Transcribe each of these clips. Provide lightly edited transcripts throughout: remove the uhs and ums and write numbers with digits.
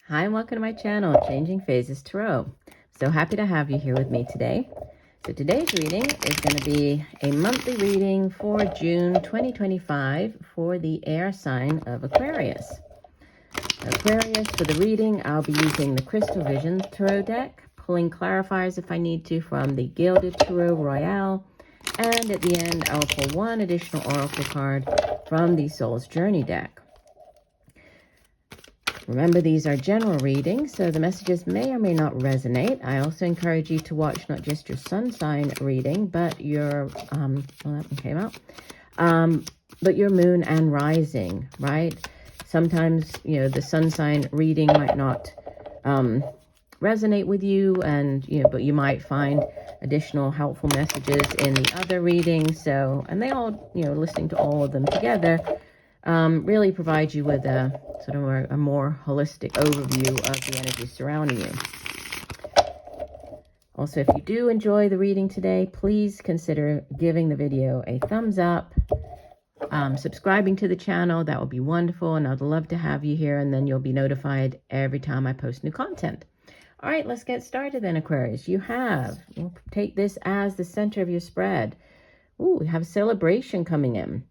Hi, and welcome to my channel, Changing Phases Tarot. So happy to have you here with me today. So today's reading is going to be a monthly reading for June 2025 for the air sign of Aquarius. Aquarius, for the reading, I'll be using the Crystal Visions Tarot deck, pulling clarifiers if I need to from the Gilded Tarot Royale, and at the end, I'll pull one additional oracle card from the Soul's Journey deck. Remember, these are general readings, so the messages may or may not resonate. I also encourage you to watch not just your sun sign reading, but your, well, that one came out, but your moon and rising, right? Sometimes, you know, the sun sign reading might not resonate with you, and, you know, but you might find additional helpful messages in the other readings. So, and they all, you know, listening to all of them together really provide you with a sort of a more holistic overview of the energy surrounding you. Also, if you do enjoy the reading today, please consider giving the video a thumbs up, subscribing to the channel. That would be wonderful, and I'd love to have you here, and then you'll be notified every time I post new content. All right, let's get started then, Aquarius. We'll take this as the center of your spread. Ooh, we have celebration coming in.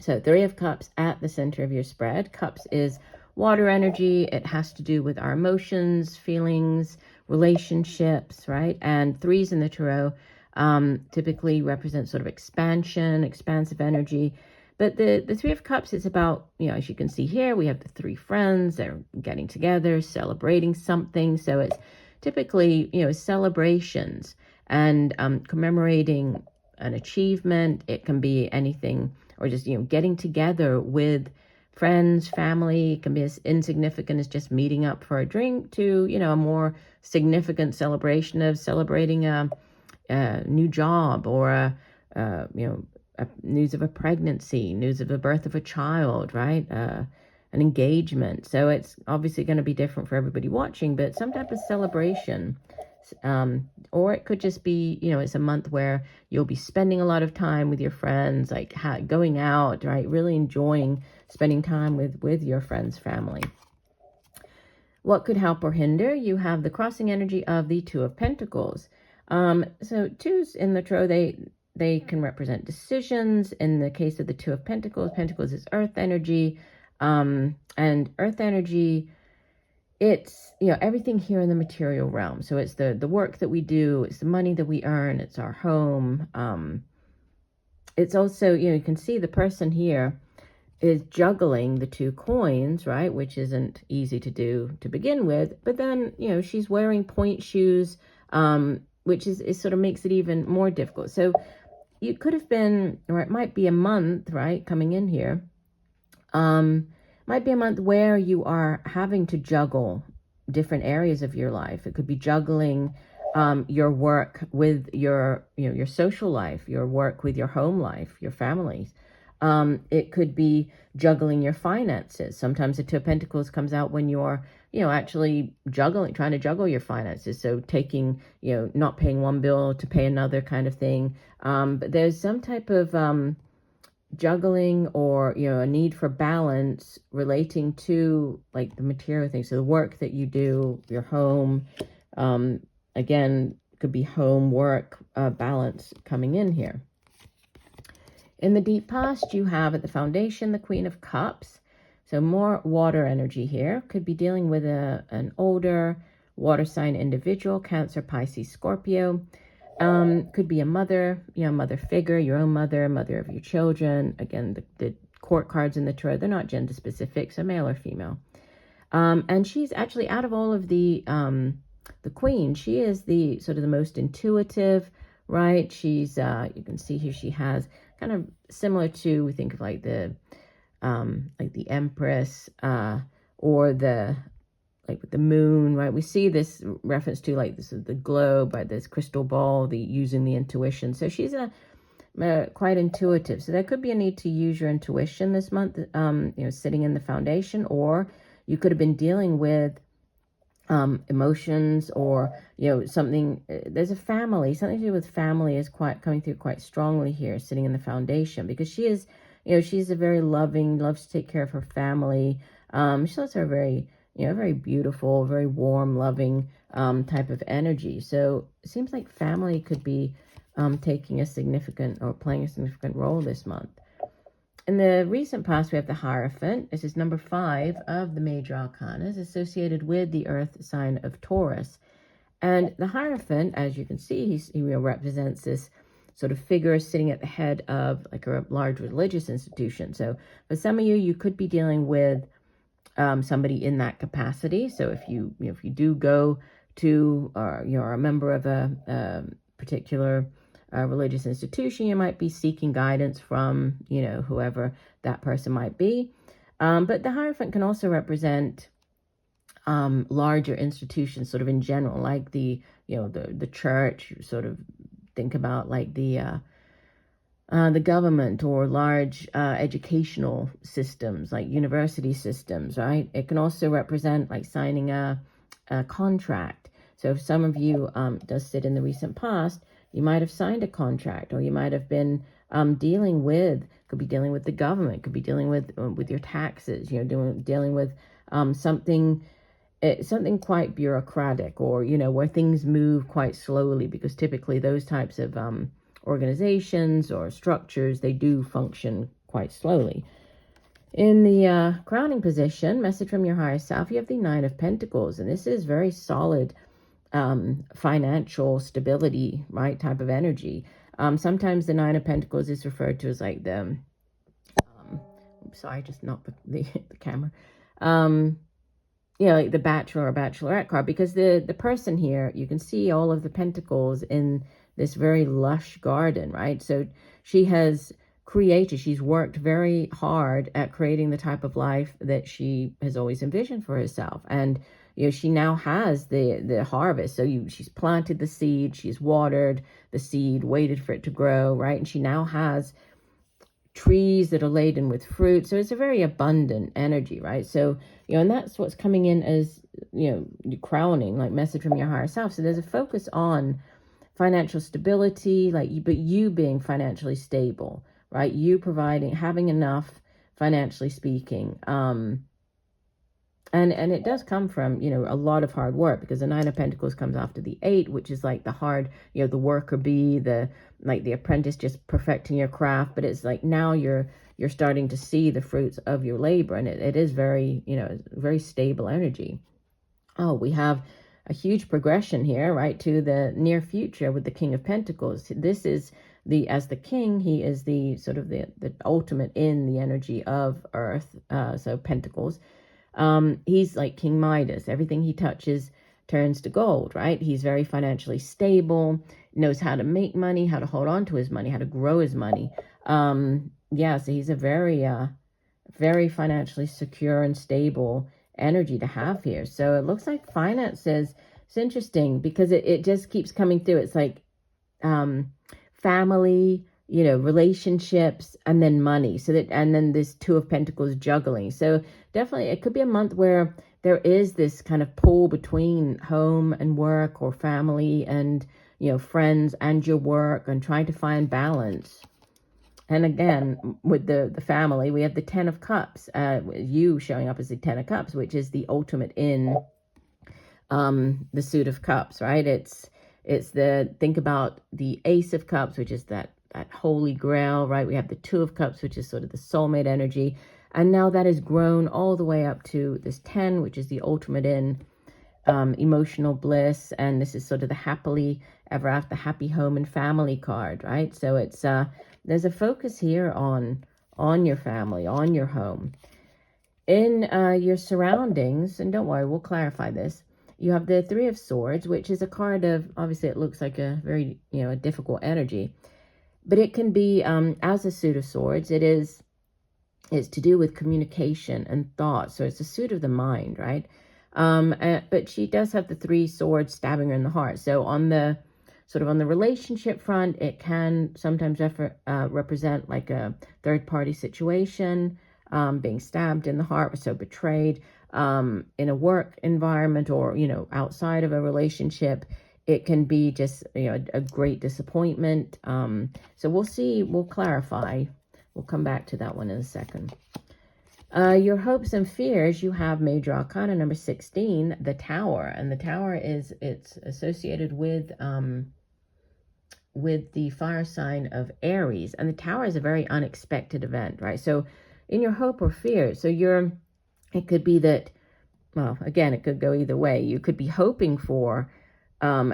So 3 of Cups at the center of your spread. Cups is water energy. It has to do with our emotions, feelings, relationships, right? And 3s in the tarot typically represent sort of expansion, expansive energy. But the 3 of Cups is about, you know, as you can see here, we have the 3 friends. They're getting together, celebrating something. So it's typically, you know, celebrations and commemorating an achievement. It can be anything, or just, you know, getting together with friends, family. It can be as insignificant as just meeting up for a drink to, you know, a more significant celebration of celebrating a new job, or you know, news of a pregnancy, news of the birth of a child, right? An engagement. So it's obviously going to be different for everybody watching, but some type of celebration. Or it could just be, you know, it's a month where you'll be spending a lot of time with your friends, like going out, right? Really enjoying spending time with your friends, family. What could help or hinder? You have the crossing energy of the 2 of Pentacles. So 2s in the tarot, they can represent decisions. In the case of the 2 of Pentacles, Pentacles is earth energy, and earth energy, it's, you know, everything here in the material realm. So it's the work that we do, it's the money that we earn, it's our home. It's also, you know, you can see the person here is juggling the 2 coins, right? Which isn't easy to do to begin with. But then, you know, she's wearing point shoes, which is sort of makes it even more difficult. So you could have been, or it might be a month, right, coming in here. Might be a month where you are having to juggle different areas of your life. It could be juggling your work with your, you know, your social life, your work with your home life, your families. It could be juggling your finances. Sometimes the 2 of Pentacles comes out when you're, you know, actually trying to juggle your finances. So taking, you know, not paying one bill to pay another kind of thing. But there's some type of juggling, or, you know, a need for balance relating to like the material things. So the work that you do, your home, again, could be home, work, balance coming in here. In the deep past, you have at the foundation the Queen of Cups. So more water energy here. Could be dealing with an older water sign individual, Cancer, Pisces, Scorpio. Could be a mother, you know, mother figure, your own mother, mother of your children. Again, the court cards in the tarot, they're not gender specific, so male or female. And she's actually, out of all of the Queen, she is the sort of the most intuitive, right? She's, you can see here she has kind of similar to, we think of like the Empress, or the, like with the moon, right? We see this reference to like this is the globe, right? This crystal ball, using the intuition. So she's quite intuitive. So there could be a need to use your intuition this month, you know, sitting in the foundation, or you could have been dealing with emotions, or, you know, something, there's a family, something to do with family is quite coming through quite strongly here, sitting in the foundation, because she is, you know, she's a very loving, loves to take care of her family. She's also a very you know, very beautiful, very warm, loving type of energy. So it seems like family could be taking a significant or playing a significant role this month. In the recent past, we have the Hierophant. This is number 5 of the major arcanas, associated with the earth sign of Taurus. And the Hierophant, as you can see, he represents this sort of figure sitting at the head of like a large religious institution. So for some of you, you could be dealing with somebody in that capacity. So if you do go to, or you're a member of a particular religious institution, you might be seeking guidance from, you know, whoever that person might be. But the Hierophant can also represent larger institutions, sort of in general, like the, you know, the church. Sort of think about like the government, or large educational systems like university systems, right? It can also represent like signing a contract. So if some of you does sit in the recent past, you might have signed a contract, or you might have been dealing with, could be dealing with the government, could be dealing with your taxes, you know, dealing with something quite bureaucratic, or, you know, where things move quite slowly, because typically those types of organizations or structures, they do function quite slowly. In the crowning position, message from your higher self, you have the 9 of Pentacles, and this is very solid financial stability, right, type of energy. Sometimes the 9 of Pentacles is referred to as like the sorry, just knocked the camera. You know, like the bachelor or bachelorette card, because the person here, you can see all of the pentacles in this very lush garden, right? So she has she's worked very hard at creating the type of life that she has always envisioned for herself. And, you know, she now has the harvest. So she's planted the seed, she's watered the seed, waited for it to grow, right? And she now has trees that are laden with fruit. So it's a very abundant energy, right? So, you know, and that's what's coming in as, you know, crowning, like message from your higher self. So there's a focus on financial stability, like but you being financially stable, right? You providing, having enough, financially speaking. And it does come from, you know, a lot of hard work, because the 9 of Pentacles comes after the 8, which is like the hard, you know, the worker bee, the apprentice just perfecting your craft. But it's like now you're starting to see the fruits of your labor, and it is very, you know, very stable energy. Oh, we have a huge progression here, right, to the near future with the King of Pentacles. This is as the king, he is the sort of the ultimate in the energy of Earth. So Pentacles. He's like King Midas. Everything he touches turns to gold, right? He's very financially stable, knows how to make money, how to hold on to his money, how to grow his money. Yeah, so he's a very, very financially secure and stable energy to have here. So it looks like finances, it's interesting because it just keeps coming through. It's like family, you know, relationships, and then money. So that, and then this 2 of Pentacles juggling. So definitely it could be a month where there is this kind of pull between home and work, or family and, you know, friends and your work, and trying to find balance. And again, with the family, we have the 10 of Cups, you showing up as the 10 of Cups, which is the ultimate in the suit of cups, right? It's think about the Ace of Cups, which is that holy grail, right? We have the 2 of Cups, which is sort of the soulmate energy. And now that has grown all the way up to this 10, which is the ultimate in emotional bliss. And this is sort of the happily ever after, happy home and family card, right? So it's there's a focus here on your family, on your home. In your surroundings, and don't worry, we'll clarify this. You have the 3 of Swords, which is a card of, obviously it looks like a very, you know, a difficult energy. But it can be, as a suit of swords, it's to do with communication and thought. So it's a suit of the mind, right? But she does have the 3 swords stabbing her in the heart. So on the sort of on the relationship front, it can sometimes represent like a third-party situation, being stabbed in the heart, so betrayed. In a work environment, or, you know, outside of a relationship, it can be just, you know, a great disappointment. So we'll see, we'll clarify. We'll come back to that one in a second. Your hopes and fears, you have major arcana number 16, the Tower. And the Tower it's associated with the fire sign of Aries. And the Tower is a very unexpected event, right? So in your hope or fear, it could be that, well, again, it could go either way. You could be hoping for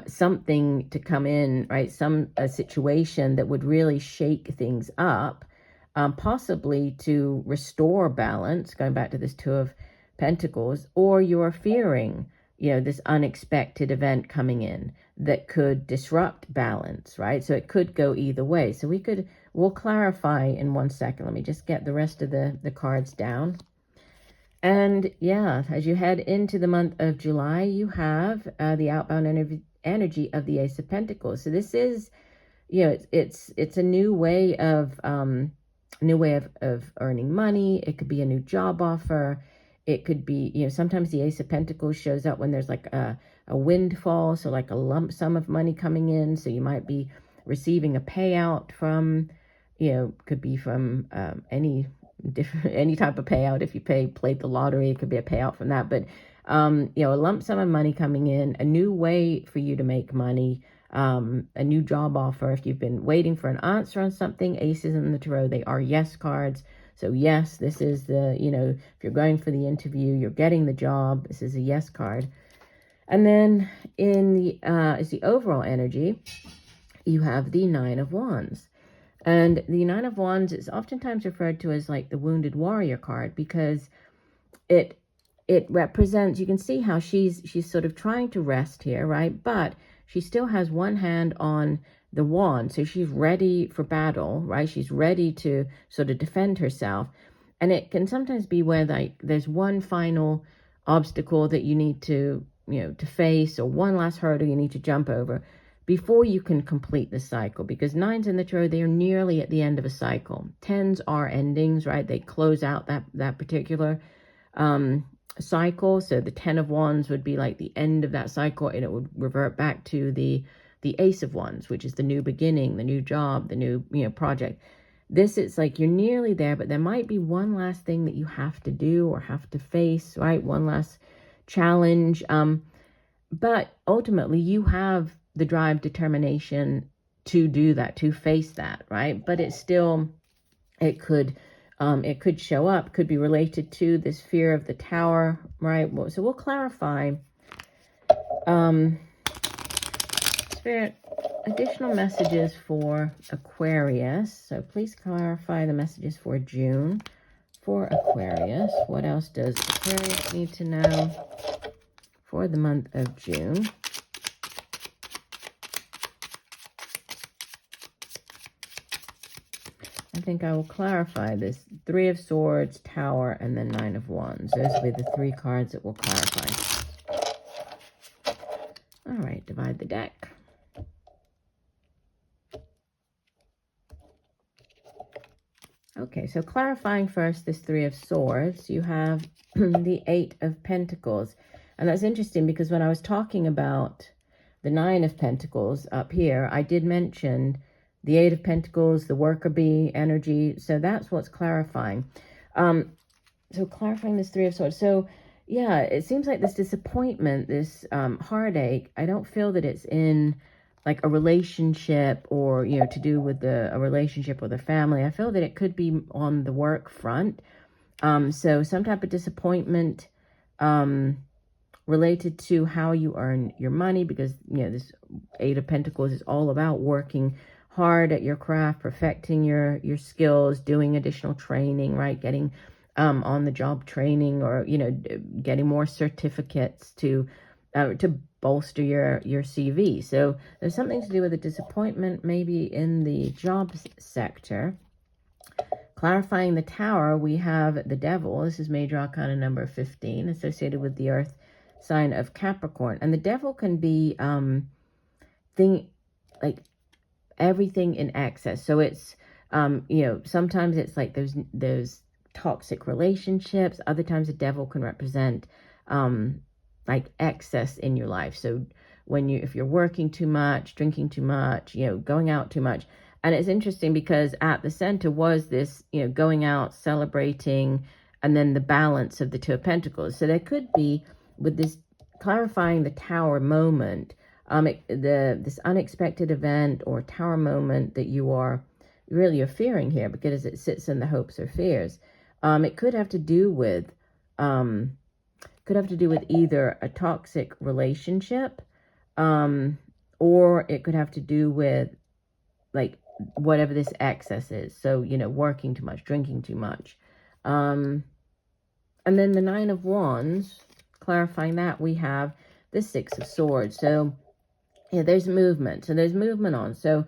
something to come in, right? A situation that would really shake things up, possibly to restore balance, going back to this Two of Pentacles, or you're fearing, this unexpected event coming in that could disrupt balance, right? So it could go either way. So we'll clarify in 1 second. Let me just get the rest of the cards down. And yeah, as you head into the month of July, you have the outbound energy of the Ace of Pentacles. So this is, it's a new way of earning money. It could be a new job offer. It could be, sometimes the Ace of Pentacles shows up when there's like a windfall, so like a lump sum of money coming in. So you might be receiving a payout from, could be from any type of payout. If you played the lottery, it could be a payout from that. But a lump sum of money coming in, a new way for you to make money, a new job offer. If you've been waiting for an answer on something, aces in the tarot, they are yes cards. So yes, this is if you're going for the interview, you're getting the job, this is a yes card. And then in the overall energy, you have the Nine of Wands. And the Nine of Wands is oftentimes referred to as like the Wounded Warrior card, because it represents, you can see how she's sort of trying to rest here, right? But she still has one hand on the wand, so she's ready for battle, right? She's ready to sort of defend herself. And it can sometimes be where like there's one final obstacle that you need to, to face, or one last hurdle you need to jump over before you can complete the cycle. Because nines in the tarot, they are nearly at the end of a cycle. Tens are endings, right? They close out that particular cycle. So the Ten of Wands would be like the end of that cycle, and it would revert back to the Ace of Wands, which is the new beginning, the new job, the new project. This is like you're nearly there, but there might be one last thing that you have to do or have to face, right? One last challenge. But ultimately you have the drive, determination to do that, to face that, right? But it's still, it could show up, could be related to this fear of the Tower, right? So we'll clarify. Spirit, additional messages for Aquarius. So please clarify the messages for June for Aquarius. What else does Aquarius need to know for the month of June? I think I will clarify this. Three of Swords, Tower, and then Nine of Wands. Those will be the three cards that will clarify. All right, divide the deck. Okay, so clarifying first this Three of Swords, you have the Eight of Pentacles. And that's interesting because when I was talking about the Nine of Pentacles up here, I did mention the Eight of Pentacles, the worker bee energy. So that's what's clarifying. So clarifying this Three of Swords. So yeah, it seems like this disappointment, this heartache, I don't feel that it's in like a relationship or, to do with a relationship with a family. I feel that it could be on the work front. So some type of disappointment related to how you earn your money, because, this Eight of Pentacles is all about working hard at your craft, perfecting your skills, doing additional training, right? Getting on the job training, or, getting more certificates to bolster your CV. So there's something to do with a disappointment, maybe in the job sector. Clarifying the Tower, we have the Devil. This is major arcana number 15, associated with the earth sign of Capricorn. And the Devil can be like everything in excess. So it's sometimes it's like those toxic relationships. Other times the Devil can represent like excess in your life. So if you're working too much, drinking too much, going out too much. And it's interesting because at the center was this, going out, celebrating and then the balance of the Two of Pentacles. So there could be, with this clarifying the Tower moment, this unexpected event or Tower moment that you're fearing here, because it sits in the hopes or fears. It could have to do with either a toxic relationship, or it could have to do with like whatever this excess is. So, working too much, drinking too much. And then the Nine of Wands, clarifying that, we have the Six of Swords. So, yeah, there's movement. So there's movement on. So,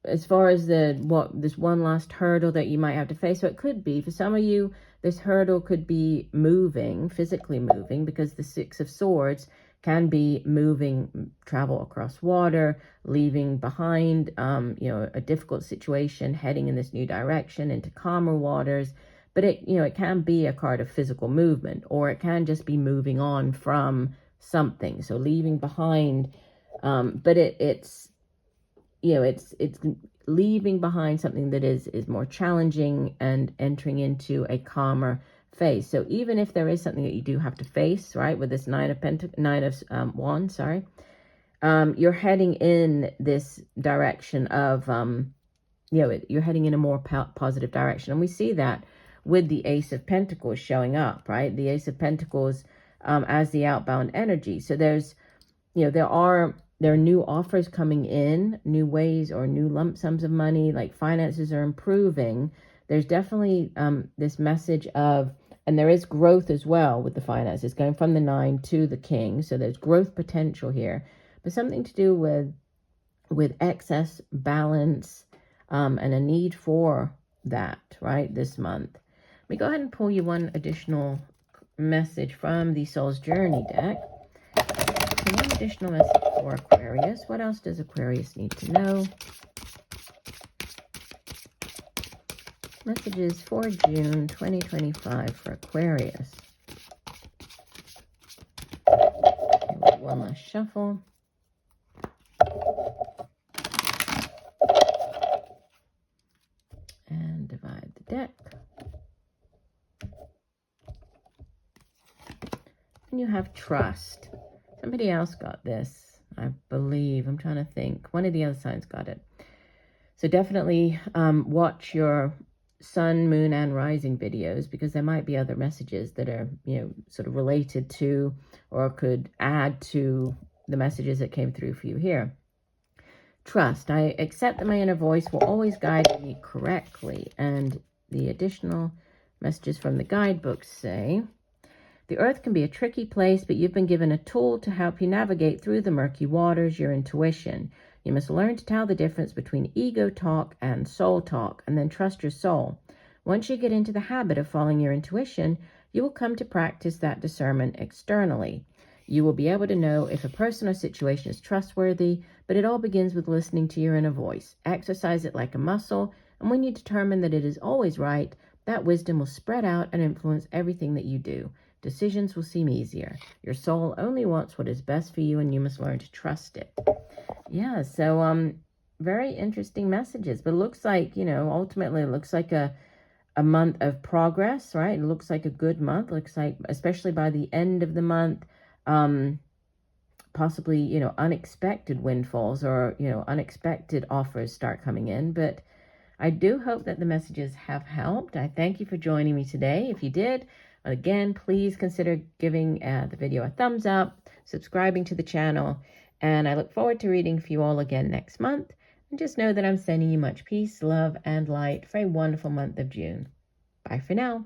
as far as this one last hurdle that you might have to face. So it could be, for some of you, this hurdle could be moving, physically moving, because the Six of Swords can be moving, travel across water, leaving behind, a difficult situation, heading in this new direction into calmer waters. But it can be a card of physical movement, or it can just be moving on from something. So leaving behind, but it's leaving behind something that is more challenging and entering into a calmer phase. So even if there is something that you do have to face, right, with this Nine of Wands, you're heading in this direction of, you're heading in a more positive direction. And we see that with the Ace of Pentacles showing up, right? The Ace of Pentacles as the outbound energy. So there's, there are new offers coming in, new ways or new lump sums of money, like finances are improving. There's definitely this message of, and there is growth as well with the finances, going from the 9 to the King. So there's growth potential here, but something to do with excess balance and a need for that, right, this month. Let me go ahead and pull you one additional message from the Soul's Journey deck. So one additional message for Aquarius. What else does Aquarius need to know? Messages for June 2025 for Aquarius. Okay, one last shuffle. And divide the deck. And you have trust. Somebody else got this, I believe. I'm trying to think. One of the other signs got it. So definitely watch your sun, moon, and rising videos, because there might be other messages that are, sort of related to or could add to the messages that came through for you here. Trust. I accept that my inner voice will always guide me correctly. And the additional messages from the guidebooks say, the earth can be a tricky place, but you've been given a tool to help you navigate through the murky waters, your intuition. You must learn to tell the difference between ego talk and soul talk, and then trust your soul. Once you get into the habit of following your intuition, you will come to practice that discernment externally. You will be able to know if a person or situation is trustworthy, but it all begins with listening to your inner voice. Exercise it like a muscle, and when you determine that it is always right, that wisdom will spread out and influence everything that you do. Decisions will seem easier. Your soul only wants what is best for you, and you must learn to trust it. Yeah, so very interesting messages. But it looks like, ultimately it looks like a month of progress, right? It looks like a good month. It looks like, especially by the end of the month, possibly, unexpected windfalls or, unexpected offers start coming in. But I do hope that the messages have helped. I thank you for joining me today. If you did, again, please consider giving the video a thumbs up, subscribing to the channel, and I look forward to reading for you all again next month. And just know that I'm sending you much peace, love, and light for a wonderful month of June. Bye for now.